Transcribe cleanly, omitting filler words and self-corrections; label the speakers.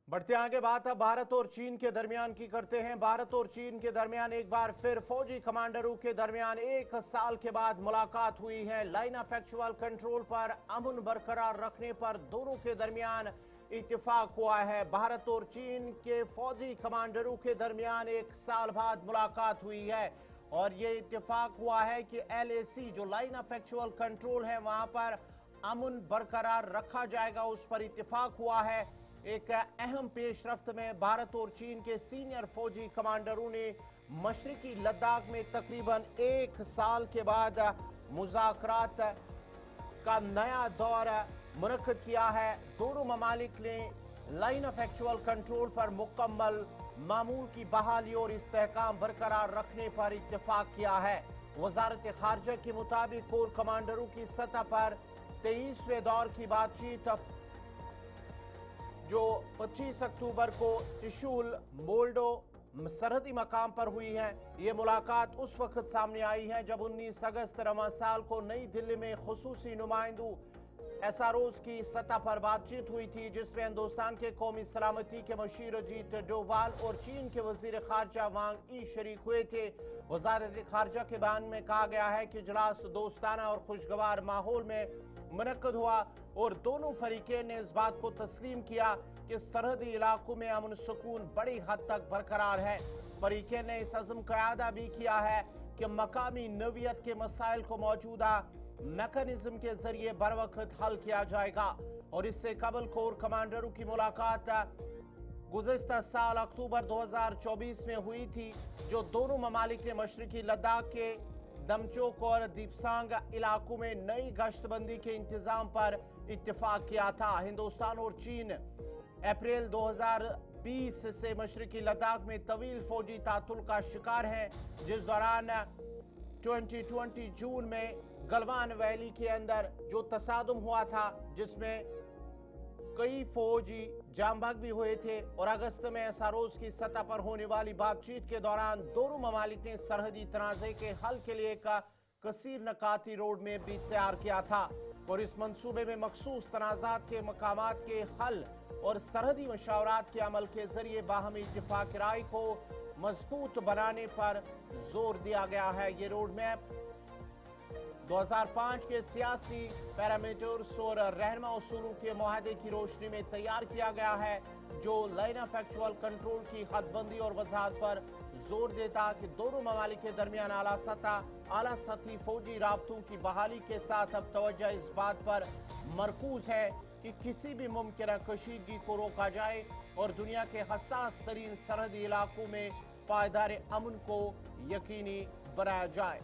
Speaker 1: बढ़ते आगे बात अब भारत और चीन के दरमियान की करते हैं। भारत और चीन के दरमियान एक बार फिर फौजी कमांडरों के दरमियान 1 साल के बाद मुलाकात हुई है। लाइन ऑफ एक्चुअल कंट्रोल पर अमन बरकरार रखने पर दोनों के दरमियान इत्तेफाक हुआ है। भारत और चीन के फौजी कमांडरों के दरमियान 1 साल बाद मुलाकात हुई है और यह इत्तेफाक हुआ है कि LAC जो लाइन ऑफ एक्चुअल कंट्रोल है वहां पर अमन बरकरार रखा जाएगा, उस पर इत्तेफाक हुआ है। एक अहम पेशरफ्त में भारत और चीन के सीनियर फौजी कमांडरों ने मशरकी लद्दाख में तकरीबन 1 साल के बाद मुज़ाकरात का नया दौर मुनक्किद किया है। दोनों ममालिक ने लाइन ऑफ एक्चुअल कंट्रोल पर मुकम्मल मामूल की बहाली और इस्तेहकाम बरकरार रखने पर इत्तेफाक किया है। वजारत खारजा के मुताबिक कोर कमांडरों की सतह पर 23वें दौर की बातचीत जो 25 अक्टूबर को त्रिशूल मोल्डो सरहदी मकाम पर हुई है। ये मुलाकात उस वक्त सामने आई है जब 19 अगस्त रवा साल को नई दिल्ली में खुसूसी नुमाइंदों SROs की सतह पर बातचीत हुई थी, जिसमें हिंदुस्तान के कौमी सलामती के मशीर अजीत डोवाल और चीन के वजीर खारजा वांग ई शरीक हुए थे। वजारत खारजा के बयान में कहा गया है कि इजलास दोस्ताना और खुशगवार माहौल में मुनक्किद हुआ और दोनों फरीकें ने इस बात को तस्लीम किया कि सरहदी इलाकों में अमन सुकून बड़ी हद तक बरकरार है। फरीकें ने इस अज़्म का अदा भी किया है कि मकामी नवीयत के मसाइल को मौजूदा मैकेनिज्म के जरिए बर वक्त हल किया जाएगा। और इससे कबल कोर कमांडरों की मुलाकात गुज़िश्ता साल अक्टूबर 2024 में हुई थी, जो दोनों ममालिक ने मशरकी लद्दाख के दमचोक और दीपसांग इलाकों में नई गश्तबंदी के इंतजाम पर इत्तेफाक किया था। हिंदुस्तान और चीन अप्रैल 2020 से मशरकी लद्दाख में तवील फौजी तातुल का शिकार है, जिस दौरान 2020 जून में गलवान वैली के अंदर जो तसादुम हुआ था, जिसमें कई फौजी जामबाग भी हुए थे। और अगस्त में SROs की सतह पर होने वाली बातचीत के दौरान दोनों ममालिक ने सरहदी तनाज़े के हल के लिए एक कसीर नकाती रोड मैप भी तैयार किया था और इस मंसूबे में मखसूस तनाज़ात के मकामात के हल और सरहदी मशावरात के अमल के जरिए बाहमी इत्तेफाक राय को मजबूत बनाने पर जोर दिया गया है। ये रोड मैप 2005 के सियासी पैरामीटर्स और रहनमा उसूलों के मुआहदे की रोशनी में तैयार किया गया है, जो लाइन ऑफ एक्चुअल कंट्रोल की हदबंदी और वजाहत पर जोर देता कि दोनों ममालिक के दरमियान आला सतही फौजी राबतों की बहाली के साथ अब तवज्जो इस बात पर मरकूज है कि किसी भी मुमकिन कशीदगी को रोका जाए और दुनिया के हसास तरीन सरहदी इलाकों में पायदार अमन को यकीनी बनाया जाए।